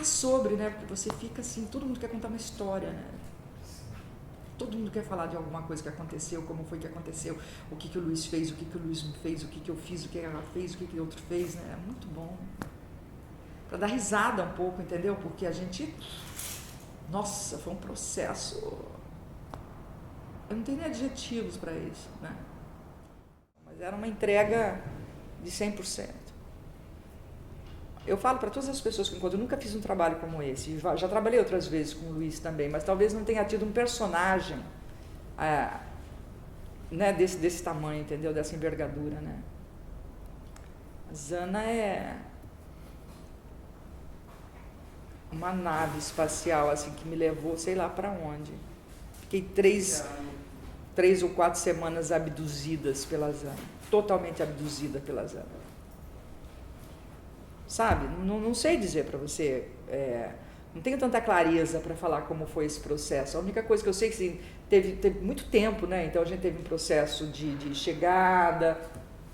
falar sobre, né? Porque você fica assim, todo mundo quer contar uma história, né? Todo mundo quer falar de alguma coisa que aconteceu, como foi que aconteceu, o que o Luiz fez, o que o Luiz não fez, o que eu fiz, o que ela fez, o que o outro fez, né? É muito bom. Para dar risada um pouco, entendeu? Porque a gente... Nossa, foi um processo... Eu não tenho nem adjetivos para isso, né? Mas era uma entrega de 100%. Eu falo para todas as pessoas que encontro, eu nunca fiz um trabalho como esse. Já trabalhei outras vezes com o Luiz também, mas talvez não tenha tido um personagem né, desse tamanho, entendeu? Dessa envergadura, né? A Zana é uma nave espacial assim que me levou, sei lá para onde. Fiquei 3 ou 4 semanas abduzidas pela Zana, totalmente abduzida pela Zana. Sabe, não sei dizer para você, não tenho tanta clareza para falar como foi esse processo. A única coisa que eu sei é que assim, teve muito tempo, né? Então a gente teve um processo de chegada,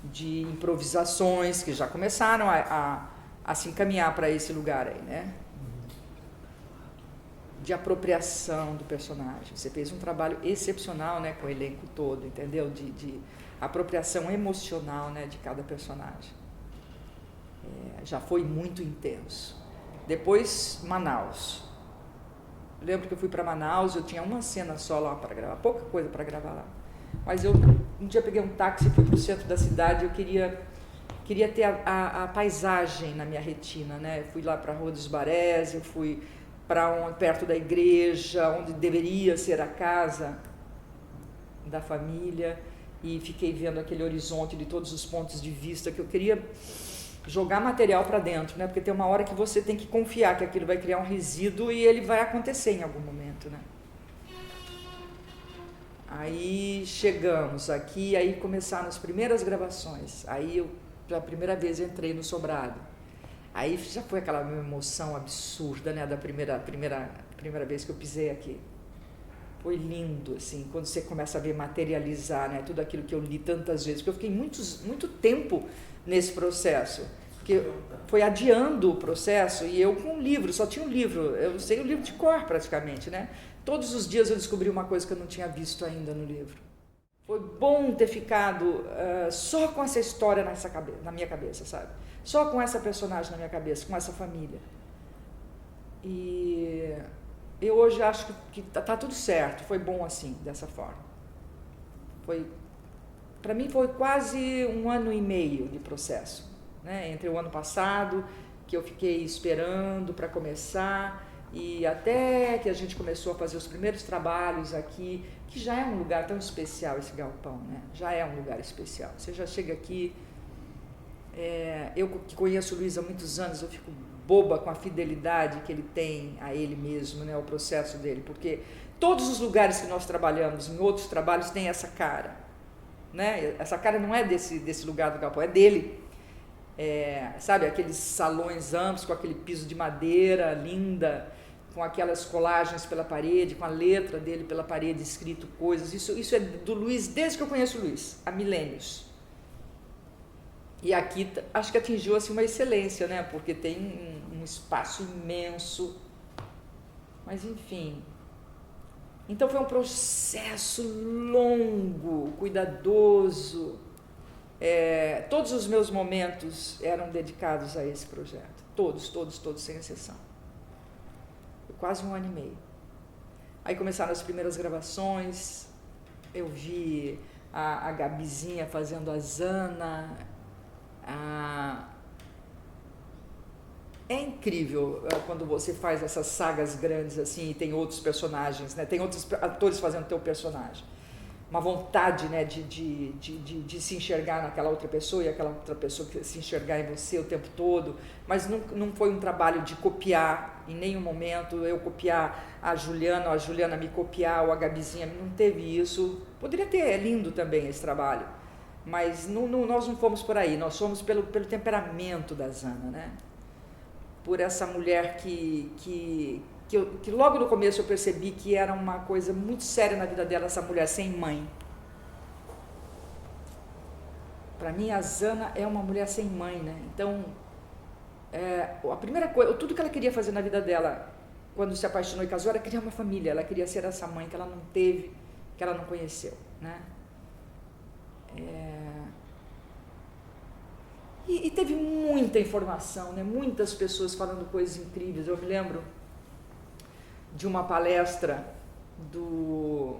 de improvisações que já começaram a se encaminhar para esse lugar aí, né? De apropriação do personagem. Você fez um trabalho excepcional, né, com o elenco todo, entendeu? De apropriação emocional, né, de cada personagem. Já foi muito intenso. Depois, Manaus. Eu lembro que eu fui para Manaus, eu tinha uma cena só lá para gravar, pouca coisa para gravar lá. Mas eu um dia peguei um táxi e fui para o centro da cidade, eu queria ter a paisagem na minha retina, né? Eu fui lá para a Rua dos Barés, eu fui para perto da igreja, onde deveria ser a casa da família, e fiquei vendo aquele horizonte de todos os pontos de vista que eu queria jogar material para dentro, né? Porque tem uma hora que você tem que confiar que aquilo vai criar um resíduo e ele vai acontecer em algum momento, né? Aí chegamos aqui, aí começaram as primeiras gravações. Aí eu, pela primeira vez, entrei no sobrado. Aí já foi aquela emoção absurda, né? Da primeira vez que eu pisei aqui. Foi lindo, assim, quando você começa a ver materializar, né? Tudo aquilo que eu li tantas vezes, porque eu fiquei muito tempo nesse processo, porque foi adiando o processo, e eu com um livro, só tinha um livro, eu sei o livro de cor praticamente, né? Todos os dias eu descobri uma coisa que eu não tinha visto ainda no livro. Foi bom ter ficado só com essa história na minha cabeça, sabe? Só com essa personagem na minha cabeça, com essa família. E eu hoje acho que tá tudo certo, foi bom assim, dessa forma. Para mim foi quase 1 ano e meio de processo, né? Entre o ano passado, que eu fiquei esperando para começar, e até que a gente começou a fazer os primeiros trabalhos aqui, que já é um lugar tão especial esse galpão, né? Já é um lugar especial. Você já chega aqui, eu que conheço o Luiz há muitos anos, eu fico boba com a fidelidade que ele tem a ele mesmo, né? O processo dele, porque todos os lugares que nós trabalhamos, em outros trabalhos, tem essa cara, né? Essa cara não é desse lugar do galpão, é dele. Sabe, aqueles salões amplos com aquele piso de madeira linda, com aquelas colagens pela parede, com a letra dele pela parede escrito coisas. Isso é do Luiz desde que eu conheço o Luiz, há milênios. E aqui acho que atingiu assim uma excelência, né? Porque tem um espaço imenso. Mas enfim. Então foi um processo longo, cuidadoso. Todos os meus momentos eram dedicados a esse projeto. Todos, sem exceção. Foi quase 1 ano e meio. Aí começaram as primeiras gravações. Eu vi a Gabizinha fazendo a Zana. É incrível quando você faz essas sagas grandes assim e tem outros personagens, né? Tem outros atores fazendo teu personagem. Uma vontade, né, de se enxergar naquela outra pessoa e aquela outra pessoa se enxergar em você o tempo todo, mas não foi um trabalho de copiar em nenhum momento, eu copiar a Juliana, ou a Juliana me copiar, ou a Gabizinha, não teve isso. Poderia ter, é lindo também esse trabalho, mas nós não fomos por aí, nós fomos pelo temperamento da Zana, né? Por essa mulher que logo no começo eu percebi que era uma coisa muito séria na vida dela, essa mulher sem mãe. Para mim, a Zana é uma mulher sem mãe, né? Então, a primeira coisa, tudo que ela queria fazer na vida dela, quando se apaixonou e casou, era criar uma família. Ela queria ser essa mãe que ela não teve, que ela não conheceu, né? E teve muita informação, né? Muitas pessoas falando coisas incríveis. Eu me lembro de uma palestra do...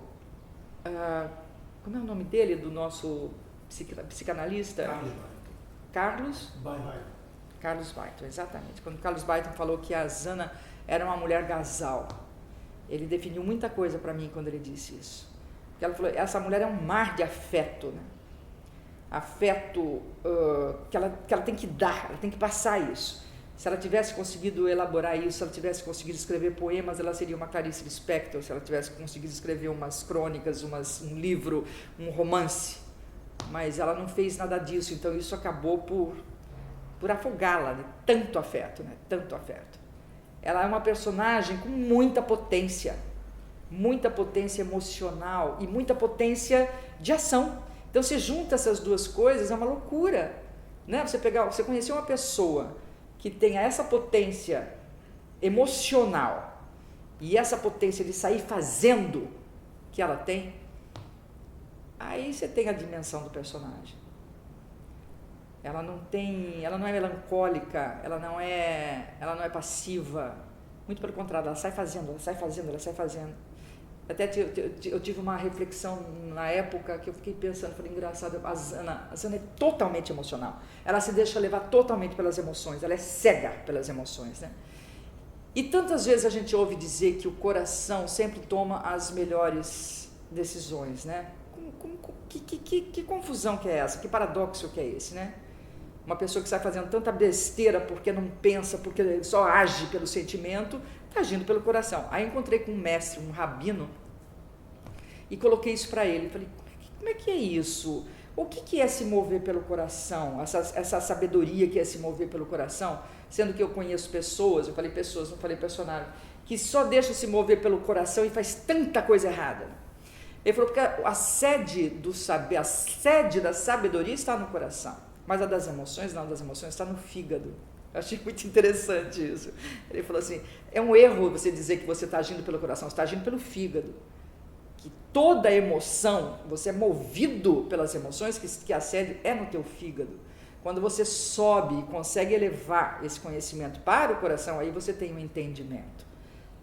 como é o nome dele? Do nosso psicanalista? Carlos Baiton, exatamente. Quando Carlos Baiton falou que a Zana era uma mulher gasal, ele definiu muita coisa para mim quando ele disse isso. Porque ela falou, essa mulher é um mar de afeto, né? Afeto que ela tem que dar, ela tem que passar isso. Se ela tivesse conseguido elaborar isso, se ela tivesse conseguido escrever poemas, ela seria uma Clarice Lispector. Se ela tivesse conseguido escrever umas crônicas, um livro, um romance. Mas ela não fez nada disso, então isso acabou por afogá-la, né? Tanto afeto, né? Tanto afeto. Ela é uma personagem com muita potência emocional e muita potência de ação. Então, você junta essas duas coisas, é uma loucura, né? Você conhecer uma pessoa que tenha essa potência emocional e essa potência de sair fazendo que ela tem, aí você tem a dimensão do personagem. Ela não é melancólica, ela não é passiva, muito pelo contrário, ela sai fazendo. Até eu tive uma reflexão na época que eu fiquei pensando, falei, engraçado, a Zana é totalmente emocional, ela se deixa levar totalmente pelas emoções, ela é cega pelas emoções, né? E tantas vezes a gente ouve dizer que o coração sempre toma as melhores decisões, né? Que confusão que é essa, que paradoxo que é esse, né? Uma pessoa que sai fazendo tanta besteira porque não pensa, porque só age pelo sentimento, está agindo pelo coração. Aí encontrei com um mestre, um rabino, e coloquei isso para ele. Falei, como é que é isso? O que é se mover pelo coração? Essa sabedoria que é se mover pelo coração? Sendo que eu conheço pessoas, eu falei pessoas, não falei personagem, que só deixam se mover pelo coração e faz tanta coisa errada. Ele falou, porque a sede da sabedoria está no coração, mas a das emoções, não, das emoções está no fígado. Eu achei muito interessante isso. Ele falou assim, é um erro você dizer que você está agindo pelo coração, você está agindo pelo fígado. Que toda emoção, você é movido pelas emoções, que a sede é no teu fígado. Quando você sobe e consegue elevar esse conhecimento para o coração, aí você tem um entendimento.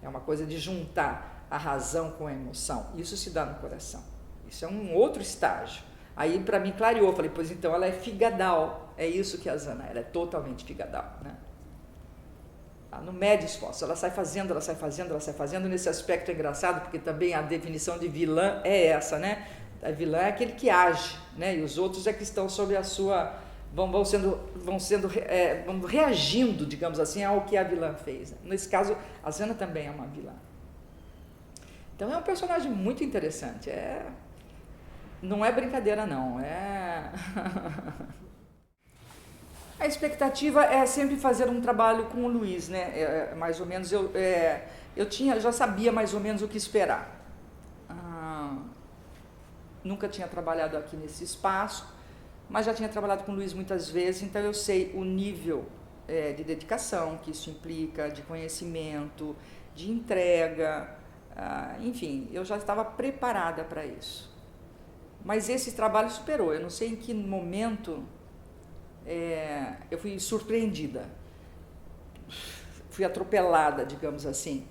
É uma coisa de juntar a razão com a emoção. Isso se dá no coração. Isso é um outro estágio. Aí para mim clareou, falei, pois então ela é figadal. É isso que a Zana, ela é totalmente figadal, né? Ela não mede esforço, ela sai fazendo. Nesse aspecto é engraçado, porque também a definição de vilã é essa, né? A vilã é aquele que age, né? E os outros é que estão sob a sua... vão reagindo, digamos assim, ao que a vilã fez. Nesse caso, a Zana também é uma vilã. Então é um personagem muito interessante. Não é brincadeira, não. A expectativa é sempre fazer um trabalho com o Luiz, né? Mais ou menos eu já sabia mais ou menos o que esperar. Nunca tinha trabalhado aqui nesse espaço, mas já tinha trabalhado com o Luiz muitas vezes, então eu sei o nível de dedicação que isso implica, de conhecimento, de entrega, enfim, eu já estava preparada para isso. Mas esse trabalho superou, eu não sei em que momento eu fui surpreendida, fui atropelada, digamos assim.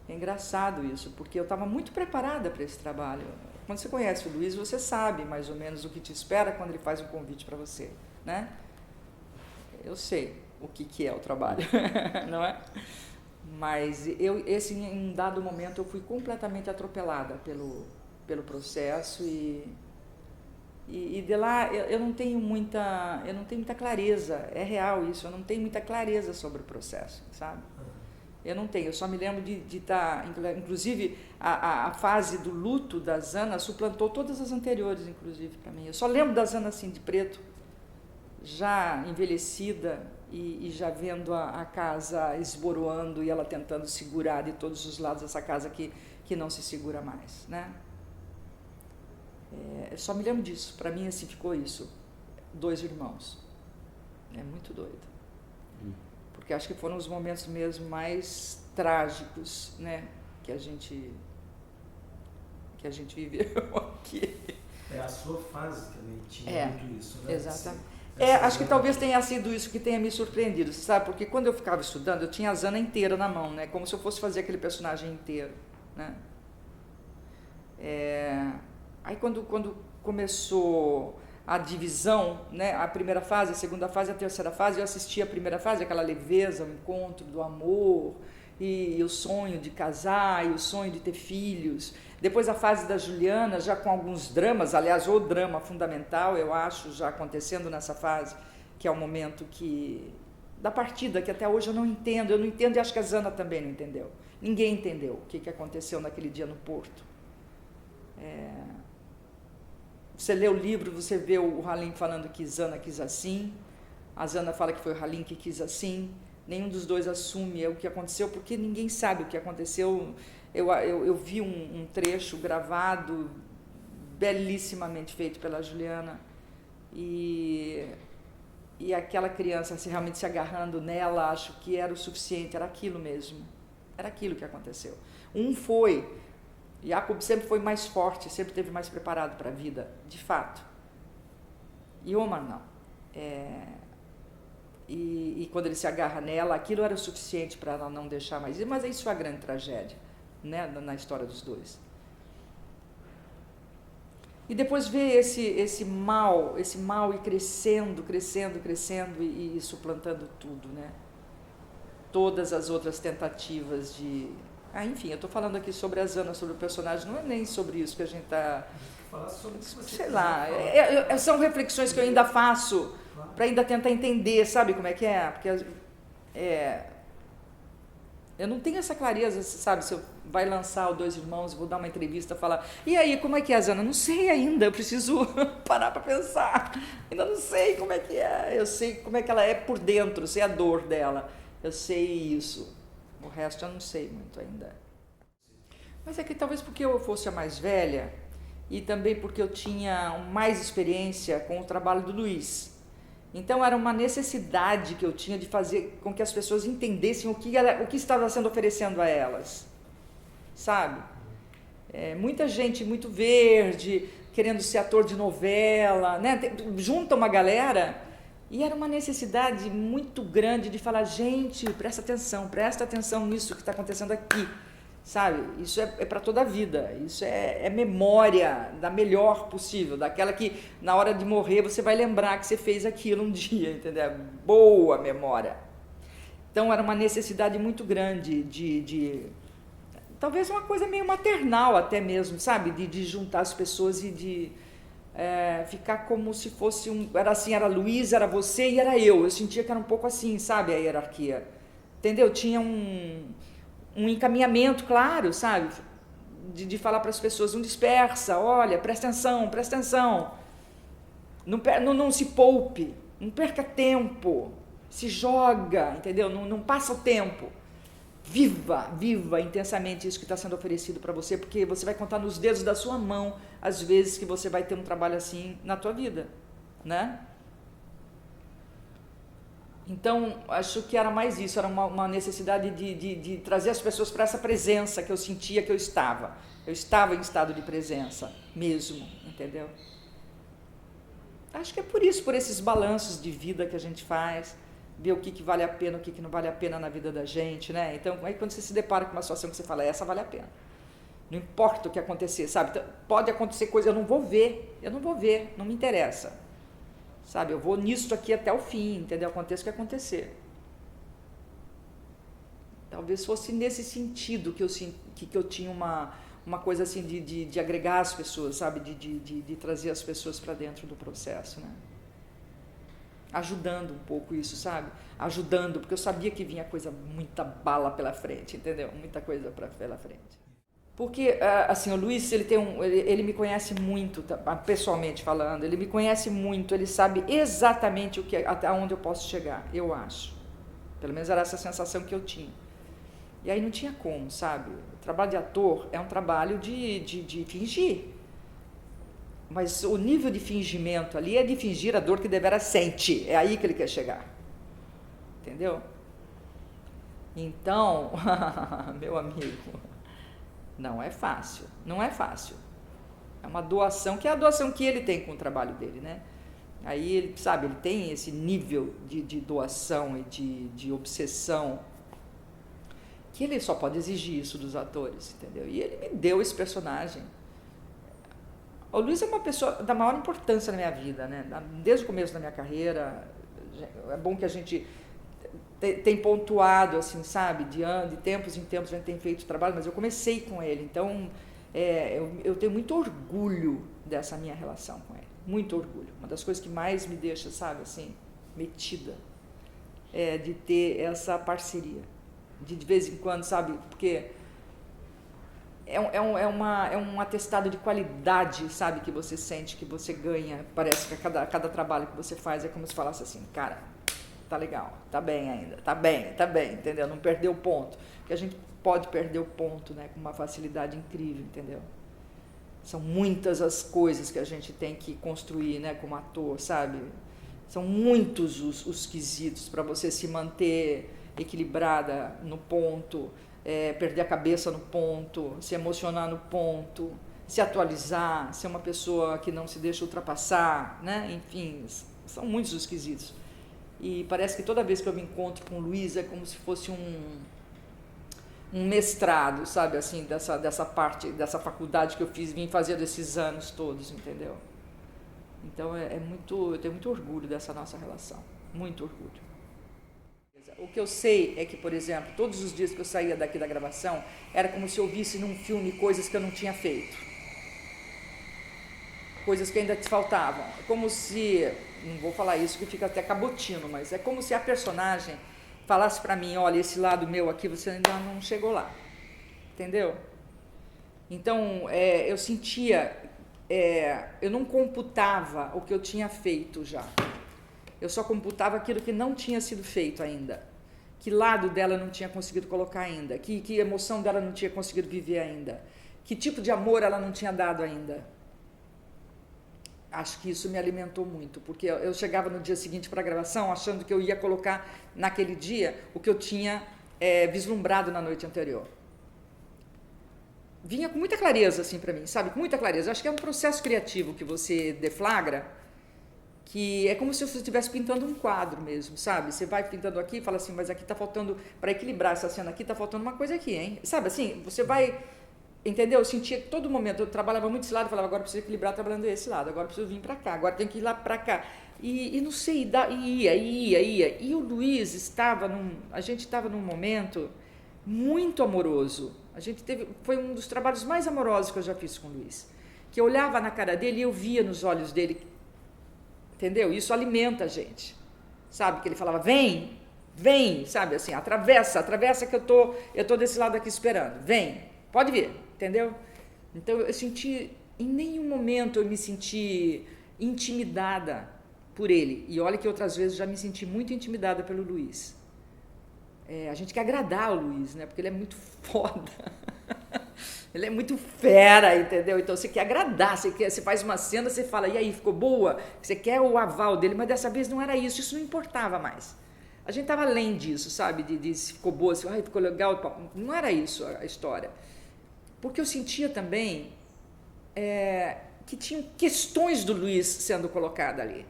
É engraçado isso, porque eu estava muito preparada para esse trabalho. Quando você conhece o Luiz, você sabe mais ou menos o que te espera quando ele faz um convite para você, né? Eu sei o que é o trabalho, não é? Mas em um dado momento eu fui completamente atropelada pelo processo e de lá eu não tenho muita clareza, é real isso, eu não tenho muita clareza sobre o processo, sabe? Eu não tenho, eu só me lembro de estar, inclusive a fase do luto da Zana suplantou todas as anteriores, inclusive, para mim. Eu só lembro da Zana assim, de preto, já envelhecida e já vendo a casa esboroando e ela tentando segurar de todos os lados essa casa que não se segura mais, né? Eu só me lembro disso, para mim assim ficou isso, 2 irmãos. É muito doido. porque acho que foram os momentos mesmo mais trágicos, né, que a gente viveu aqui. A sua fase também tinha muito isso, né? Exatamente. Acho que talvez tenha sido isso que tenha me surpreendido, sabe? Porque quando eu ficava estudando, eu tinha a Zana inteira na mão, né? Como se eu fosse fazer aquele personagem inteiro, né? Aí quando começou a divisão, né? A primeira fase, a segunda fase, a terceira fase, eu assisti a primeira fase, aquela leveza, o encontro do amor, e o sonho de casar, e o sonho de ter filhos. Depois a fase da Juliana, já com alguns dramas, aliás, o drama fundamental, eu acho, já acontecendo nessa fase, que é o momento da partida, que até hoje eu não entendo e acho que a Zana também não entendeu. Ninguém entendeu o que aconteceu naquele dia no Porto. Você lê o livro, você vê o Halim falando que Zana quis assim, a Zana fala que foi o Halim que quis assim, nenhum dos dois assume o que aconteceu, porque ninguém sabe o que aconteceu. Eu vi um trecho gravado, belíssimamente feito pela Juliana, e aquela criança realmente se agarrando nela, acho que era o suficiente, era aquilo mesmo, era aquilo que aconteceu. Jacob sempre foi mais forte, sempre esteve mais preparado para a vida, de fato, e Omar não. E quando ele se agarra nela, aquilo era o suficiente para ela não deixar mais ir, mas isso é a grande tragédia, né, na história dos dois. E depois ver esse mal ir crescendo e suplantando tudo, né? Todas as outras tentativas de... enfim, eu estou falando aqui sobre a Zana, sobre o personagem, não é nem sobre isso que a gente está... Falar sobre o que você sei lá, são reflexões que eu ainda faço para ainda tentar entender, sabe como é que é? Porque eu não tenho essa clareza, sabe, se eu vai lançar o Dois Irmãos, vou dar uma entrevista, falar, e aí, como é que é a Zana? Não sei ainda, eu preciso parar para pensar, ainda não sei como é que é, eu sei como é que ela é por dentro, eu sei a dor dela, eu sei isso, o resto eu não sei muito ainda. Mas é que talvez porque eu fosse a mais velha e também porque eu tinha mais experiência com o trabalho do Luiz. Então era uma necessidade que eu tinha de fazer com que as pessoas entendessem o que estava sendo oferecendo a elas, sabe? Muita gente muito verde, querendo ser ator de novela, né? Junta uma galera e era uma necessidade muito grande de falar, gente, presta atenção nisso que está acontecendo aqui, sabe? Isso é para toda a vida, isso é memória da melhor possível, daquela que na hora de morrer você vai lembrar que você fez aquilo um dia, entendeu? Boa memória. Então era uma necessidade muito grande de talvez uma coisa meio maternal até mesmo, sabe? De juntar as pessoas e de ficar como se fosse era assim, era Luiz, era você e era eu sentia que era um pouco assim, sabe? A hierarquia, entendeu? Tinha um encaminhamento claro, sabe, de falar para as pessoas, não dispersa, olha, presta atenção, não se poupe, não perca tempo, se joga, entendeu? Não passa o tempo, viva intensamente isso que está sendo oferecido para você, porque você vai contar nos dedos da sua mão as vezes que você vai ter um trabalho assim na tua vida, né? Então, acho que era mais isso, era uma necessidade de trazer as pessoas para essa presença que eu sentia que eu estava. Eu estava em estado de presença mesmo, entendeu? Acho que é por isso, por esses balanços de vida que a gente faz, ver o que vale a pena, o que não vale a pena na vida da gente, né? Então, aí quando você se depara com uma situação que você fala, essa vale a pena. Não importa o que acontecer, sabe? Então, pode acontecer coisa, eu não vou ver, não me interessa. Sabe, eu vou nisso aqui até o fim, entendeu? Aconteça o que acontecer. Talvez fosse nesse sentido que eu tinha uma coisa assim de agregar as pessoas, sabe? De trazer as pessoas para dentro do processo, né? Ajudando um pouco isso, sabe? Ajudando, porque eu sabia que vinha muita bala pela frente, entendeu? Muita coisa pela frente. Porque, assim, o Luiz, ele me conhece muito, pessoalmente falando, ele me conhece muito, ele sabe exatamente até onde eu posso chegar, eu acho. Pelo menos era essa sensação que eu tinha. E aí não tinha como, sabe? O trabalho de ator é um trabalho de fingir. Mas o nível de fingimento ali é de fingir a dor que deveras sente, é aí que ele quer chegar. Entendeu? Então, meu amigo, não é fácil, não é fácil. É uma doação, que é a doação que ele tem com o trabalho dele, né? Aí, ele, sabe, ele tem esse nível de doação e de obsessão, que ele só pode exigir isso dos atores, entendeu? E ele me deu esse personagem. O Luiz é uma pessoa da maior importância na minha vida, né? Desde o começo da minha carreira. É bom que a gente tem pontuado, assim, sabe? De tempos em tempos a gente tem feito trabalho, mas eu comecei com ele. Então, eu tenho muito orgulho dessa minha relação com ele. Muito orgulho. Uma das coisas que mais me deixa, sabe, assim, metida, é de ter essa parceria. De vez em quando, sabe? Porque é um atestado de qualidade, sabe? Que você sente, que você ganha. Parece que cada trabalho que você faz é como se falasse assim, cara, tá legal, tá bem ainda, tá bem, entendeu? Não perdeu o ponto. Porque a gente pode perder o ponto, né? Com uma facilidade incrível, entendeu? São muitas as coisas que a gente tem que construir, né? Como ator, sabe? São muitos os quesitos para você se manter equilibrada no ponto, perder a cabeça no ponto, se emocionar no ponto, se atualizar, ser uma pessoa que não se deixa ultrapassar, né? Enfim, são muitos os quesitos. E parece que toda vez que eu me encontro com o Luiz é como se fosse um mestrado, sabe, assim, dessa parte, dessa faculdade que eu vim fazendo esses anos todos, entendeu? Então eu tenho muito orgulho dessa nossa relação, muito orgulho. O que eu sei é que, por exemplo, todos os dias que eu saía daqui da gravação, era como se eu visse num filme coisas que eu não tinha feito. Coisas que ainda te faltavam. É como se, não vou falar isso que fica até cabotino, mas é como se a personagem falasse para mim, olha, esse lado meu aqui você ainda não chegou lá. Entendeu? Então, eu sentia, eu não computava o que eu tinha feito já. Eu só computava aquilo que não tinha sido feito ainda. Que lado dela não tinha conseguido colocar ainda. Que emoção dela não tinha conseguido viver ainda. Que tipo de amor ela não tinha dado ainda. Acho que isso me alimentou muito. Porque eu chegava no dia seguinte para a gravação achando que eu ia colocar naquele dia o que eu tinha vislumbrado na noite anterior. Vinha com muita clareza assim para mim, sabe? Com muita clareza. Acho que é um processo criativo que você deflagra, que é como se você estivesse pintando um quadro mesmo, sabe? Você vai pintando aqui e fala assim, mas aqui está faltando, para equilibrar essa cena aqui, está faltando uma coisa aqui, hein? Sabe assim, você vai, entendeu? Eu sentia que todo momento, eu trabalhava muito esse lado, eu falava, agora eu preciso equilibrar trabalhando desse lado, agora eu preciso vir para cá, agora tenho que ir lá para cá. E não sei, ia. E o Luiz a gente estava num momento muito amoroso. Foi um dos trabalhos mais amorosos que eu já fiz com o Luiz. Que eu olhava na cara dele e eu via nos olhos dele. Entendeu? Isso alimenta a gente, sabe? Que ele falava, vem, sabe? Assim, atravessa que eu tô desse lado aqui esperando, vem, pode vir, entendeu? Então eu senti, em nenhum momento eu me senti intimidada por ele. E olha que outras vezes já me senti muito intimidada pelo Luiz. A gente quer agradar o Luiz, né? Porque ele é muito foda. Ele é muito fera, entendeu? Então você quer agradar, você faz uma cena, você fala, e aí, ficou boa? Você quer o aval dele, mas dessa vez não era isso não importava mais. A gente estava além disso, sabe? De se ficou boa, se ficou legal, não era isso a história. Porque eu sentia também que tinham questões do Luiz sendo colocadas ali.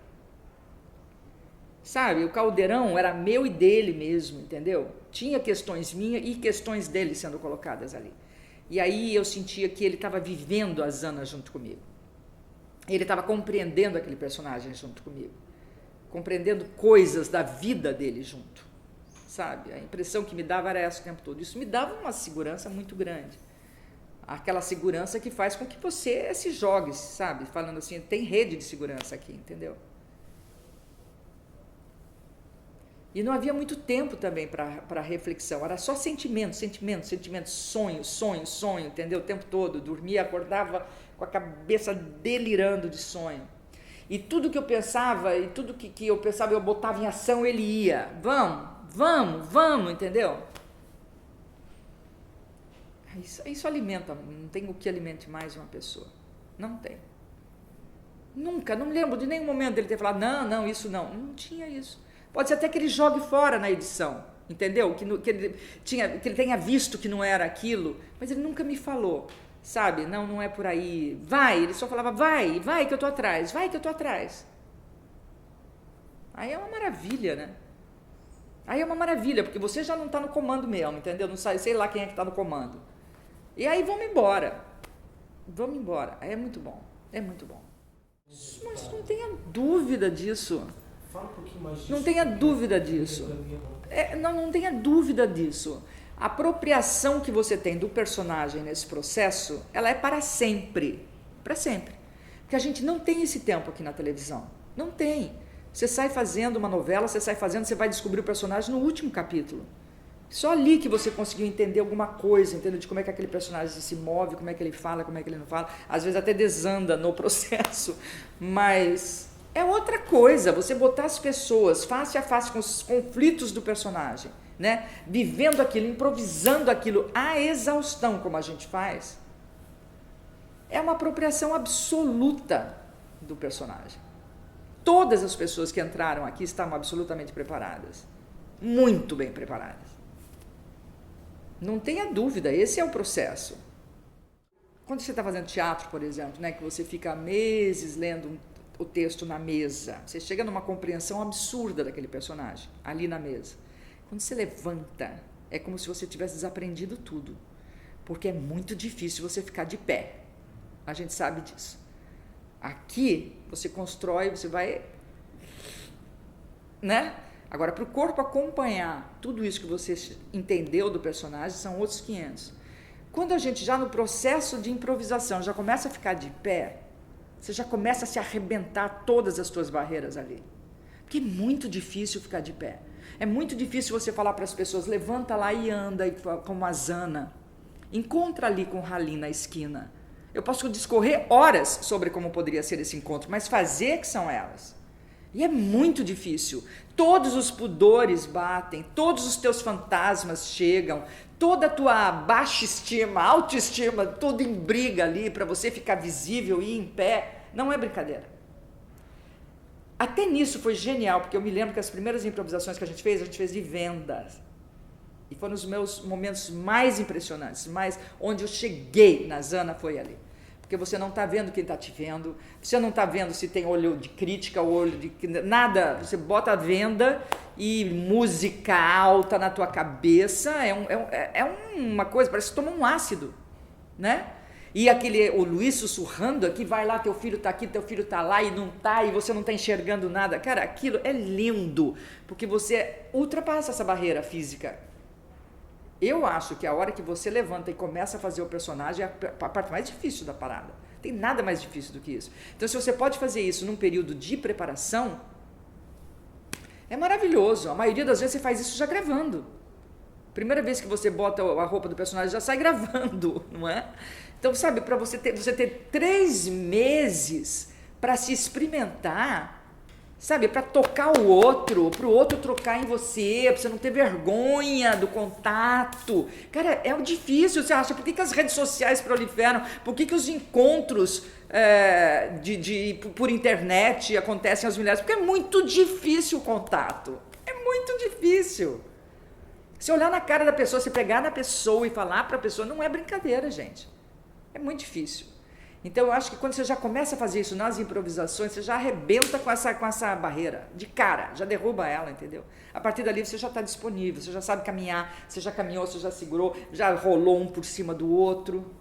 Sabe? O caldeirão era meu e dele mesmo, entendeu? Tinha questões minhas e questões dele sendo colocadas ali. E aí eu sentia que ele estava vivendo a Zana junto comigo. Ele estava compreendendo aquele personagem junto comigo. Compreendendo coisas da vida dele junto. Sabe? A impressão que me dava era essa o tempo todo. Isso me dava uma segurança muito grande. Aquela segurança que faz com que você se jogue, sabe? Falando assim, tem rede de segurança aqui, entendeu? E não havia muito tempo também para reflexão, era só sentimento, sonho, entendeu? O tempo todo, dormia, acordava com a cabeça delirando de sonho. E tudo que eu pensava, e tudo que eu pensava, eu botava em ação, ele ia. Vamos, entendeu? Isso alimenta, não tem o que alimente mais uma pessoa. Não tem. Nunca, não lembro de nenhum momento dele ter falado, não, isso não. Não tinha isso. Pode ser até que ele jogue fora na edição. entendeu? Que ele tenha visto que não era aquilo, mas ele nunca me falou, sabe? Não é por aí. Vai, ele só falava, vai que eu tô atrás, vai que eu tô atrás. Aí é uma maravilha, né? Aí é uma maravilha, porque você já não está no comando mesmo, entendeu? Não sei lá quem é que está no comando. E aí vamos embora. Aí é muito bom, Mas não tenha dúvida disso. Fala um pouquinho mais disso. Não tenha dúvida disso. Não tenha dúvida disso. A apropriação que você tem do personagem nesse processo, ela é para sempre. Para sempre. Porque a gente não tem esse tempo aqui na televisão. Não tem. Você sai fazendo uma novela, você vai descobrir o personagem no último capítulo. Só ali que você conseguiu entender alguma coisa, entendeu? De como é que aquele personagem se move, como é que ele fala, como é que ele não fala. Às vezes até desanda no processo, mas é outra coisa, você botar as pessoas face a face com os conflitos do personagem, né? Vivendo aquilo, improvisando aquilo à exaustão, como a gente faz, é uma apropriação absoluta do personagem. Todas as pessoas que entraram aqui estavam absolutamente preparadas, muito bem preparadas. Não tenha dúvida, esse é o processo. Quando você está fazendo teatro, por exemplo, né, que você fica meses lendo o texto na mesa, você chega numa compreensão absurda daquele personagem, ali na mesa. Quando você levanta, é como se você tivesse desaprendido tudo, porque é muito difícil você ficar de pé. A gente sabe disso. Aqui, você constrói, você vai, né? Agora, para o corpo acompanhar tudo isso que você entendeu do personagem, são outros 500. Quando a gente já no processo de improvisação já começa a ficar de pé, você já começa a se arrebentar todas as suas barreiras ali. Porque é muito difícil ficar de pé. É muito difícil você falar para as pessoas, levanta lá e anda como a Zana. Encontra ali com o Halim na esquina. Eu posso discorrer horas sobre como poderia ser esse encontro, mas fazer que são elas. E é muito difícil. Todos os pudores batem, todos os teus fantasmas chegam, toda a tua baixa estima, autoestima, tudo em briga ali para você ficar visível e em pé. Não é brincadeira. Até nisso foi genial, porque eu me lembro que as primeiras improvisações que a gente fez de vendas. E foram os meus momentos mais impressionantes, onde eu cheguei na Zana foi ali. Porque você não está vendo quem está te vendo, você não está vendo se tem olho de crítica, olho de nada, você bota a venda e música alta na tua cabeça, é uma coisa, parece que toma um ácido, né? E o Luiz sussurrando aqui, vai lá, teu filho está aqui, teu filho está lá e não está, e você não está enxergando nada. Cara, aquilo é lindo, porque você ultrapassa essa barreira física. Eu acho que a hora que você levanta e começa a fazer o personagem é a parte mais difícil da parada. Não tem nada mais difícil do que isso. Então, se você pode fazer isso num período de preparação, é maravilhoso. A maioria das vezes você faz isso já gravando. Primeira vez que você bota a roupa do personagem, já sai gravando, não é? Então, sabe, para você ter 3 meses para se experimentar, sabe, para tocar o outro, para o outro trocar em você, para você não ter vergonha do contato. Cara, é difícil, você acha? Por que as redes sociais proliferam? Por que os encontros por internet acontecem às mulheres? Porque é muito difícil o contato. É muito difícil. Se olhar na cara da pessoa, se pegar na pessoa e falar para a pessoa, não é brincadeira, gente. É muito difícil. Então, eu acho que quando você já começa a fazer isso nas improvisações, você já arrebenta com essa barreira, de cara, já derruba ela, entendeu? A partir dali você já está disponível, você já sabe caminhar, você já caminhou, você já segurou, já rolou um por cima do outro.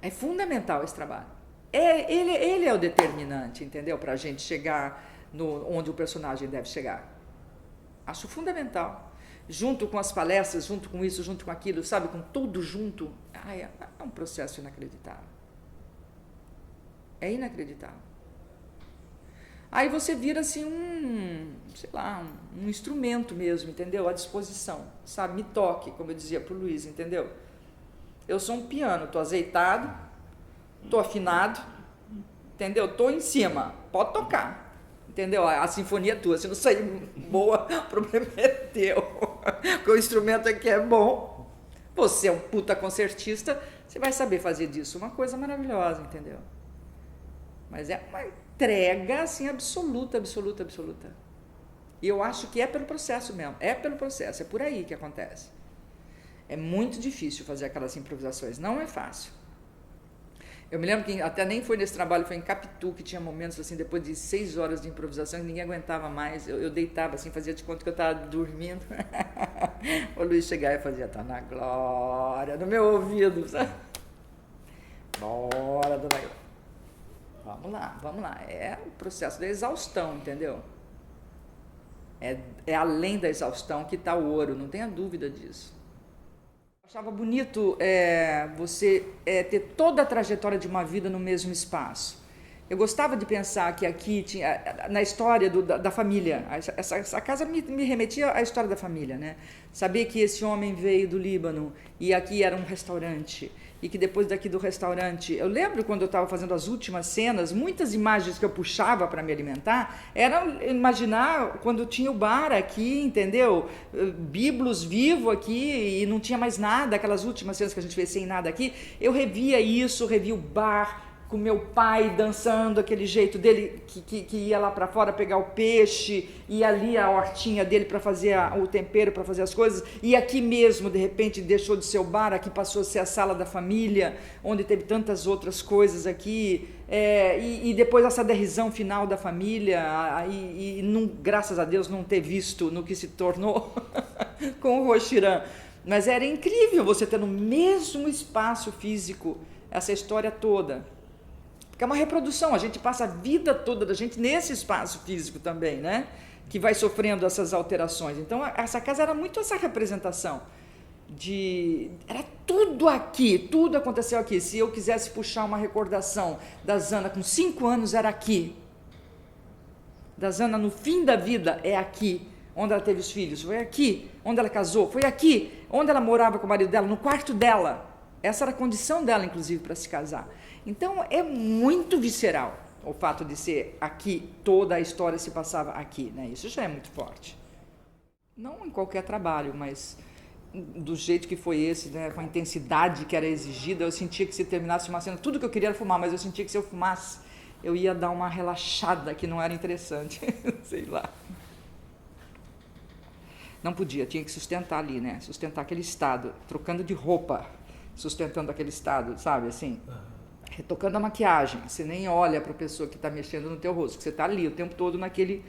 É fundamental esse trabalho. Ele é o determinante, entendeu? Para a gente chegar onde o personagem deve chegar. Acho fundamental. Junto com as palestras, junto com isso, junto com aquilo, sabe? Com tudo junto. É um processo inacreditável. É inacreditável. Aí você vira assim um instrumento mesmo, entendeu? À disposição, sabe? Me toque, como eu dizia pro Luiz, entendeu? Eu sou um piano, tô azeitado, tô afinado, entendeu? Tô em cima, pode tocar. Entendeu? A sinfonia é tua. Se não sair boa, o problema é teu. Porque o instrumento aqui é bom. Você é um puta concertista, você vai saber fazer disso uma coisa maravilhosa, entendeu? Mas é uma entrega, assim, absoluta, absoluta, absoluta. E eu acho que é pelo processo mesmo, é pelo processo, é por aí que acontece. É muito difícil fazer aquelas improvisações, não é fácil. Eu me lembro que até nem foi nesse trabalho, foi em Capitu, que tinha momentos assim, depois de 6 horas de improvisação, que ninguém aguentava mais. Eu deitava assim, fazia de conta que eu estava dormindo. O Luiz chegava e fazia, tá na glória, no meu ouvido, sabe? Bora, dona Glória. Vamos lá. É o processo da exaustão, entendeu? É além da exaustão que está o ouro, não tenha dúvida disso. Achava bonito você ter toda a trajetória de uma vida no mesmo espaço. Eu gostava de pensar que aqui tinha, na história da família, essa casa me remetia à história da família, né? Saber que esse homem veio do Líbano e aqui era um restaurante, e que depois daqui do restaurante, eu lembro quando eu estava fazendo as últimas cenas, muitas imagens que eu puxava para me alimentar, eram imaginar quando tinha o bar aqui, entendeu? Biblos vivo aqui e não tinha mais nada, aquelas últimas cenas que a gente fez sem nada aqui, eu revia isso, revia o bar, com meu pai dançando, aquele jeito dele que ia lá para fora pegar o peixe, e ali a hortinha dele para fazer o tempero, para fazer as coisas, e aqui mesmo, de repente, deixou de ser o bar, aqui passou a ser a sala da família, onde teve tantas outras coisas aqui, e depois essa derrisão final da família, e não, graças a Deus não ter visto no que se tornou com o Roxirã. Mas era incrível você ter no mesmo espaço físico essa história toda. Porque é uma reprodução, a gente passa a vida toda da gente nesse espaço físico também, né? Que vai sofrendo essas alterações. Então, essa casa era muito essa representação era tudo aqui, tudo aconteceu aqui. Se eu quisesse puxar uma recordação da Zana com 5 anos, era aqui. Da Zana no fim da vida, é aqui. Onde ela teve os filhos, foi aqui. Onde ela casou, foi aqui. Onde ela morava com o marido dela, no quarto dela. Essa era a condição dela, inclusive, para se casar. Então, é muito visceral o fato de ser aqui, toda a história se passava aqui, né? Isso já é muito forte. Não em qualquer trabalho, mas do jeito que foi esse, né? Com a intensidade que era exigida, eu sentia que se terminasse uma cena, tudo que eu queria era fumar, mas eu sentia que se eu fumasse, eu ia dar uma relaxada que não era interessante, sei lá. Não podia, tinha que sustentar ali, né? Sustentar aquele estado, trocando de roupa, sustentando aquele estado, sabe, assim? Retocando a maquiagem, você nem olha para a pessoa que está mexendo no teu rosto, que você está ali o tempo todo naquele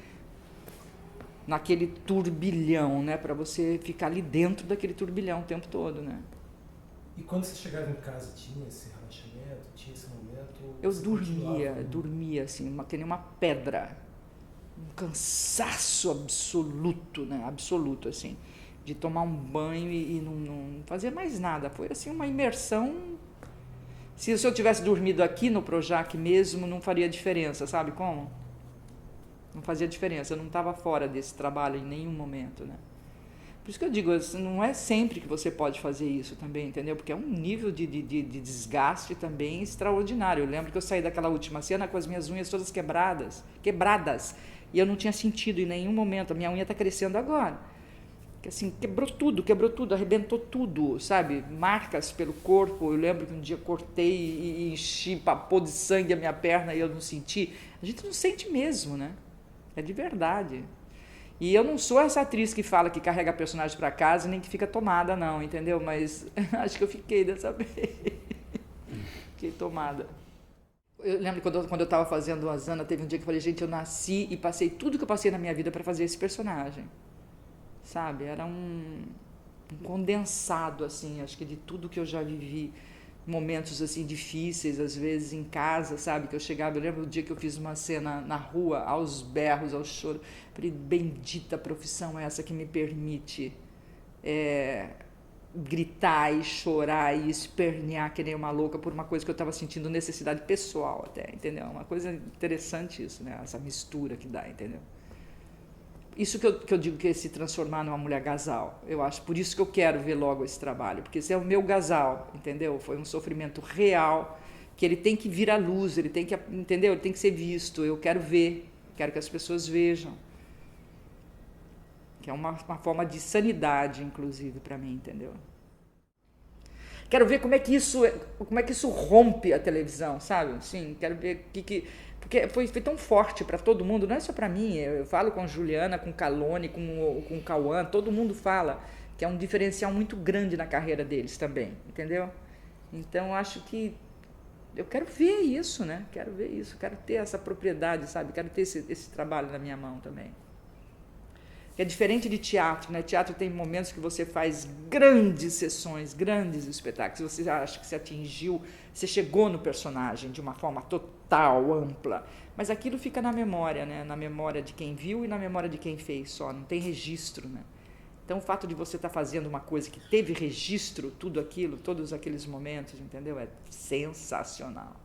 turbilhão, né? Para você ficar ali dentro daquele turbilhão o tempo todo, né? E quando você chegava em casa, tinha esse relaxamento, tinha esse momento? Eu dormia assim, que nem uma pedra, um cansaço absoluto, né? Absoluto, assim, de tomar um banho e não fazer mais nada. Foi assim uma imersão. Se eu tivesse dormido aqui no Projac mesmo, não faria diferença, sabe como? Não fazia diferença, eu não estava fora desse trabalho em nenhum momento, né? Por isso que eu digo, não é sempre que você pode fazer isso também, entendeu? Porque é um nível de desgaste também extraordinário. Eu lembro que eu saí daquela última cena com as minhas unhas todas quebradas, e eu não tinha sentido em nenhum momento, a minha unha está crescendo agora. Que assim, quebrou tudo, arrebentou tudo, sabe? Marcas pelo corpo. Eu lembro que um dia cortei e enchi, papou de sangue a minha perna e eu não senti. A gente não sente mesmo, né? É de verdade. E eu não sou essa atriz que fala que carrega personagem para casa nem que fica tomada, não, entendeu? Mas acho que eu fiquei dessa vez. Fiquei tomada. Eu lembro quando eu estava fazendo a Zana, teve um dia que eu falei, gente, eu nasci e passei tudo que eu passei na minha vida para fazer esse personagem. Sabe, era um condensado, assim, acho que de tudo que eu já vivi, momentos, assim, difíceis, às vezes em casa, sabe, que eu chegava, eu lembro do dia que eu fiz uma cena na rua, aos berros, ao choro, falei, bendita profissão essa que me permite gritar e chorar e espernear que nem uma louca por uma coisa que eu estava sentindo necessidade pessoal até, entendeu? Uma coisa interessante isso, né, essa mistura que dá, entendeu? Isso que eu digo que é se transformar numa mulher gasal. Eu acho, por isso que eu quero ver logo esse trabalho, porque esse é o meu gasal, entendeu? Foi um sofrimento real, que ele tem que vir à luz, ele tem que, entendeu? Ele tem que ser visto, eu quero ver, quero que as pessoas vejam. Que é uma forma de sanidade, inclusive, para mim, entendeu? Quero ver como é que isso rompe a televisão, sabe? Sim, quero ver porque foi tão forte para todo mundo, não é só para mim, eu falo com a Juliana, com o Calone, com o Cauã, todo mundo fala que é um diferencial muito grande na carreira deles também, entendeu? Então, acho que eu quero ver isso, né? Quero ver isso, quero ter essa propriedade, sabe? Quero ter esse trabalho na minha mão também. É diferente de teatro, né? Teatro tem momentos que você faz grandes sessões, grandes espetáculos, você acha que você atingiu, você chegou no personagem de uma forma total, ampla, mas aquilo fica na memória, né? Na memória de quem viu e na memória de quem fez só, não tem registro, né? Então, o fato de você estar fazendo uma coisa que teve registro, tudo aquilo, todos aqueles momentos, entendeu? É sensacional.